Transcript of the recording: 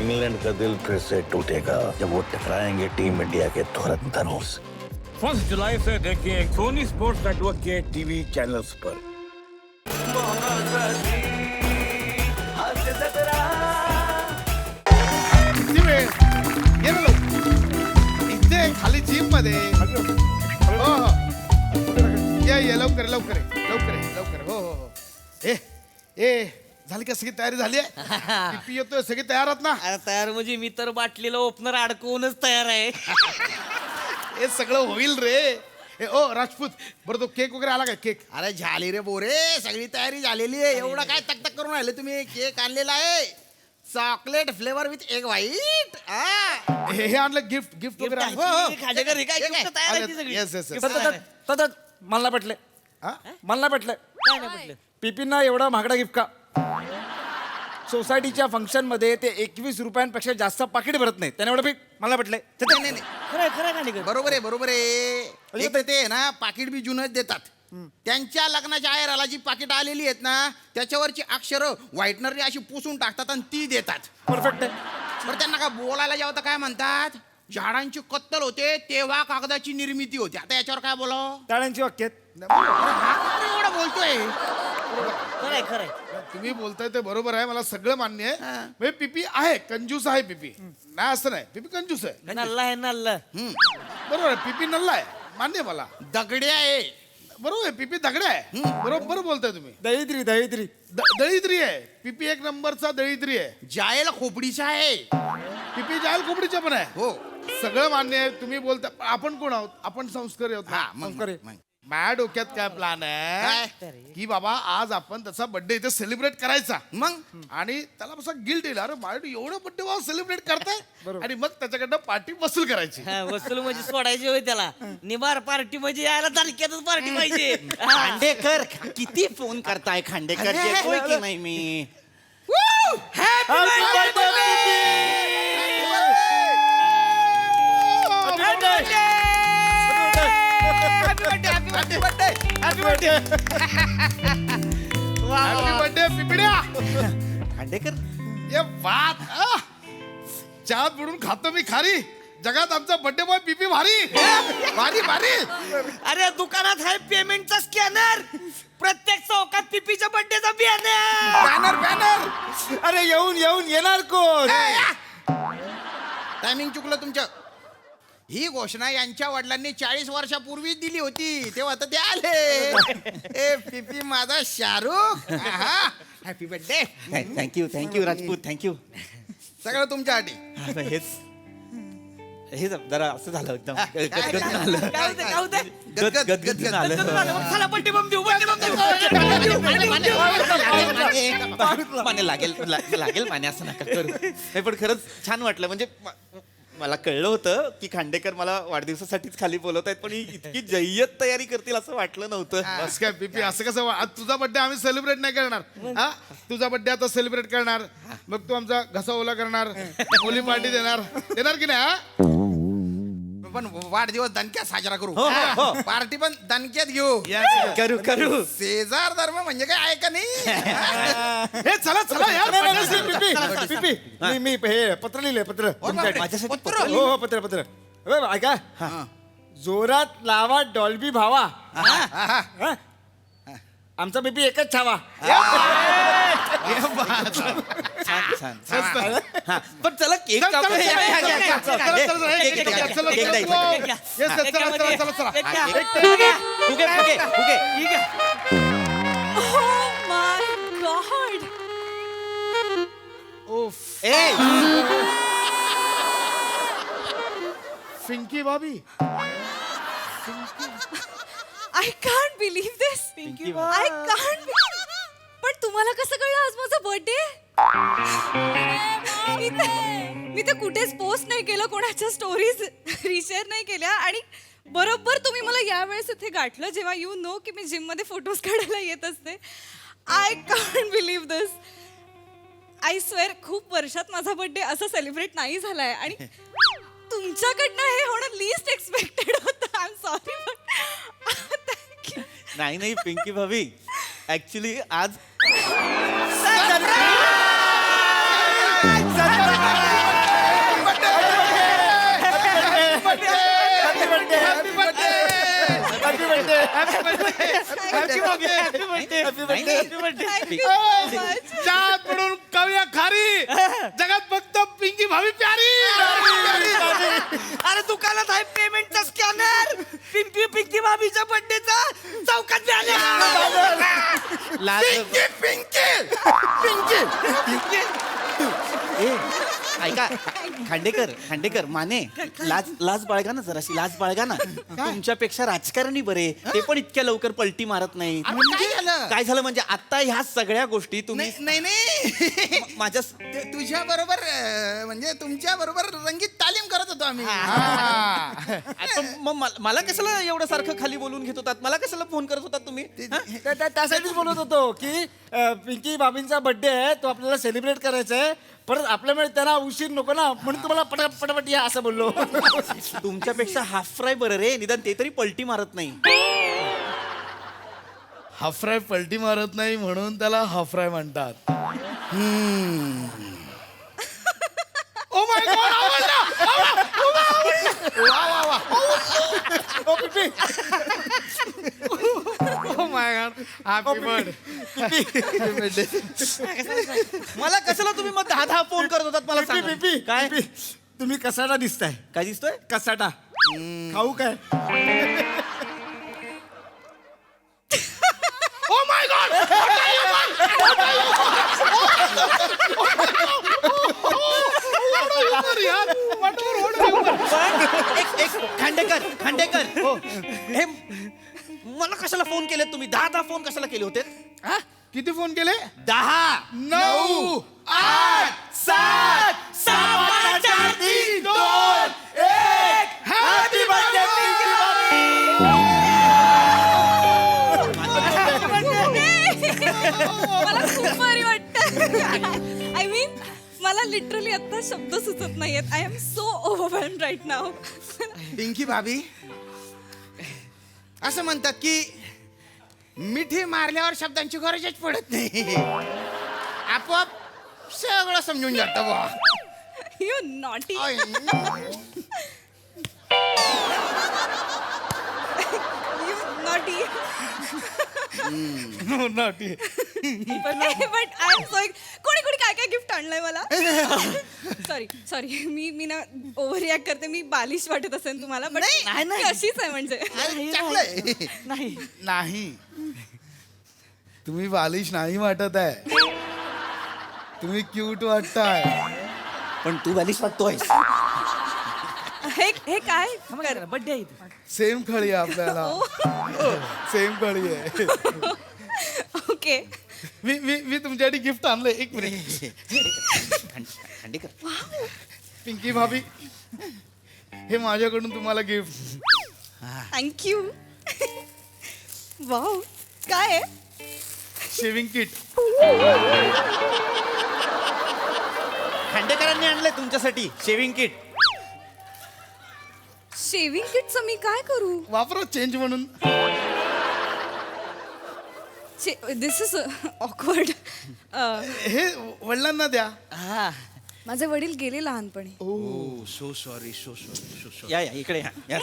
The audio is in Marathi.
इंग्लैंड का दिल फिर से टूटेगा जब वो टकराएंगे टीम इंडिया के धुरंधरों से। 1 जुलाई से देखिए सोनी स्पोर्ट्स नेटवर्क के टीवी चैनल्स पर। इथे खाली जिम मध्ये हो हो ये लवकर लवकर लवकर हो हो हो ए झाली का सगळी तयारी झाली आहे पी येतोय सगळी तयार आहात ना अरे तयार म्हणजे मी तर बाटलीला ओपनर अडकवूनच तयार आहे. हे सगळं होईल रे ए ओ राजपूत बरं तो केक वगैरे आला काय केक अरे झाली रे बोरे सगळी तयारी झालेली आहे. एवढं काय तक करून राहिले तुम्ही. केक आणलेला आहे chocolate flavour with egg white. हे आणलं गिफ्ट गिफ्ट वगैरे हो, हो. खाजेकर हे काय gift तयार आहे ती सगळी. येस येस Gift तयार आहे. मला पटले मला पटलं काय नाही म्हटलं. पिपींना एवढा महागडा गिफ्ट का सोसायटीच्या फंक्शन मध्ये ते 21 रुपयांपेक्षा जास्त पाकिट भरत नाही त्याने एवढं पीक मला पटलंय नाही खरं खरं खाजेकर. बरोबर आहे एक तर ते ना पाकिट बी जुनच देतात. त्यांच्या लग्नाच्या आहेराला जी पाकिट आलेली आहेत ना त्याच्यावरची अक्षरं व्हाईटनरने अशी पुसून टाकतात आणि ती देतात. परफेक्ट आहे. बरं त्यांना काय बोलायला जेव्हा तर काय म्हणतात झाडांची कत्तल होते तेव्हा कागदाची निर्मिती होते. आता याच्यावर काय बोलावं. टाळ्यांची वाक्य आहेत. एवढं बोलतोय. खरंय खरंय. तुम्ही बोलताय ते बरोबर आहे मला सगळं मान्य आहे म्हणजे पिपी आहे कंजूस आहे पिपी नाही असं नाही पिपी कंजूस आहे नल्ला आहे नल्ला. बरोबर आहे पिपी नल्ला आहे मान्य आहे मला दगडे आहे. बरोबर आहे पिपी दगड्या आहे बरोबर बोलताय तुम्ही दळिद्री दळिद्री आहे पिपी एक नंबरचा दळिद्री आहे जायला खोपडीचा आहे. पिपी जायल खोपडीच्या पण आहे हो सगळं मान्य आहे तुम्ही बोलता आपण कोण आहोत आपण संस्कारी आहोत हा ना. मग माझ्या डोक्यात काय प्लॅन आहे की बाबा आज आपण त्याचा बर्थडे इथे सेलिब्रेट करायचा आणि त्याला असा गिल्ट येईल अरे माझ्या एवढं बर्थडे बाबा सेलिब्रेट करताय आणि मग त्याच्याकडनं पार्टी वसूल करायची. हा, वसूल म्हणजे सोडायची होय त्याला. निबार पार्टी म्हणजे यायला तालुक्यातच पार्टी पाहिजे. खांडेकर किती फोन करताय खांडेकर येतोय की नाही मी. हॅपी बर्थडे पिपड्या. खांडेकर ये बात चहात बुडून खातो मी खारी जगात आमचा बर्थडे बॉय पिपी भारी भारी भारी. अरे दुकानात आहे पेमेंटचा स्कॅनर. प्रत्येक चौकात पिपीच्या बर्थडेचा बॅनर. Banner banner. अरे येऊन येणार कोण. टायमिंग चुकलं तुमचं. ही घोषणा यांच्या वडिलांनी 40 वर्षापूर्वी दिली होती तेव्हा तर ते आले. ए पिपी माझा Shahrukh happy birthday. Thank you Rajput thank you. सगळं तुमच्यासाठी. हे जरा असं झालं एकदम काय होतंय? गदगद झालं. चला बर्थडे बम देऊ बर्थडे बम देऊ. माने लागेल माने असं नका करू. हे पण खरंच छान वाटलं म्हणजे मला कळलं होतं की खांडेकर मला वाढदिवसासाठीच खाली बोलवत आहेत पण ही इतकी जय्यत तयारी करतील असं वाटलं नव्हतं. बस काय पिपी असं कसं आज तुझा बर्थडे आम्ही सेलिब्रेट नाही करणार हा तुझा बर्थडे आता सेलिब्रेट करणार मग तू आमचा घसा ओला करणार ओली पार्टी देणार की नाही हा. पण वाढदिवस दणक्यात साजरा करू. पार्टी पण दणक्यात घेऊ. करू शेजार धर्म म्हणजे काय आहे का नाही. हे चला चला यार पिपी मी हे पत्र लिहिलंय पत्र तुमच्यासाठी. माझ्यासाठी पत्र? हो पत्र ऐका जोरात लावा डॉल्बी भावा हा? आमचा पिपी एकच छावा. छान हा पण चला केक फिंकी भाभी I can't believe this. I can't believe. पण तुम्हाला कसं कळलं आज माझा बर्थडे. मी तर कुठेच पोस्ट नाही केलं कोणाच्या स्टोरीज रिशेअर नाही केल्या आणि बरोबर तुम्ही मला यावेळेस इथे गाठलं जेव्हा यू नो की मी जिम मध्ये फोटोज काढायला येत असते. I can't believe this. I swear खूप वर्षात माझा बर्थडे असं सेलिब्रेट नाही झालाय आणि तुमच्याकडनं हे होणं लीस्ट एक्सपेक्टेड होतं. I am sorry but thank you. नाही पिंकी भाभी ऍक्च्युली आज Thank you so much. चात पडून कव्या खारी जगात फक्त पिंकी भाभी प्यारी अरे दुकानात आहे पेमेंटचा स्कॅनर पिंपी पिंकी भाभीच्या बर्थडेचा चौकात ऐका खांडेकर माने लाज बाळगा ना जराशी लाज बाळगा ना तुमच्यापेक्षा राजकारणी बरे ते पण इतक्या लवकर पलटी मारत नाही काय झालं काय झालं म्हणजे आता ह्या सगळ्या गोष्टी तुम्ही नाही माझ्या तुझ्या बरोबर म्हणजे तुमच्या बरोबर रंगीत तालीम करत होतो आम्ही आता मग मला कशाला एवढं सारखं खाली बोलून घेत होतात मला कशाला फोन करत होतात तुम्ही हा? त्यासाठीच बोलत होतो की पिंकी बाबींचा बर्थडे आहे तो आपल्याला सेलिब्रेट करायचा आहे परत आपल्यामुळे त्यांना उशीर नको ना म्हणून तुम्हाला पटापट या असं बोललो तुमच्यापेक्षा हाफ फ्राय बरं रे निदान ते तरी पलटी मारत नाही हाफराय पलटी मारत नाही म्हणून त्याला हाफराय म्हणतात oh my God oh my God happy birthday मला कशाला तुम्ही मग 10 फोन करत होतात मला सांगा. काय तुम्ही कसाटा दिसताय काय दिसतोय कसाटा खाऊ काय ओ माय गॉड एक खांडेकर हे मला कशाला फोन केले तुम्ही 10 फोन कशाला केले होते किती फोन केले 10 9 8 7 6 5 4 3 2 1 हॅपी मला खूप भारी वाटतं आय मीन मला लिटरली आता शब्द सुचत नाहीयेत I am so overwhelm right नाव पिंकी भाभी असं म्हणतात की मिठी मारल्यावर शब्दांची गरजच पडत नाही आपोआप सगळं समजून जातं बुवा. यू नॉटी ओय. You naughty naughty but I am so कोणी काय काय गिफ्ट आणलंय मला सॉरी मी ना ओव्हर रिॲक्ट करते मी बालिश वाटत असेल तुम्हाला बट नाही. अशीच आहे म्हणजे अरे, चांगलंय. नाही तुम्ही बालिश नाही वाटत आहे तुम्ही क्यूट वाटताय पण तू बालिश वाटतोय हे काय बर्थडे सेम खळी आहे आपल्याला सेम खळी आहे ओके मी तुमच्यासाठी गिफ्ट आणलंय एक मिनिट खांडेकर पिंकी भाभी हे माझ्याकडून तुम्हाला गिफ्ट थँक्यू वाव काय आहे शेविंग किट खांडेकरांनी आणलंय तुमच्यासाठी शेविंग किट शेविंग किटचं मी काय करू वापरा चेंज म्हणून दिस इज ऑकवर्ड हे वडिलांना द्या माझे वडील गेले लहानपणी सो सॉरी या इकडे या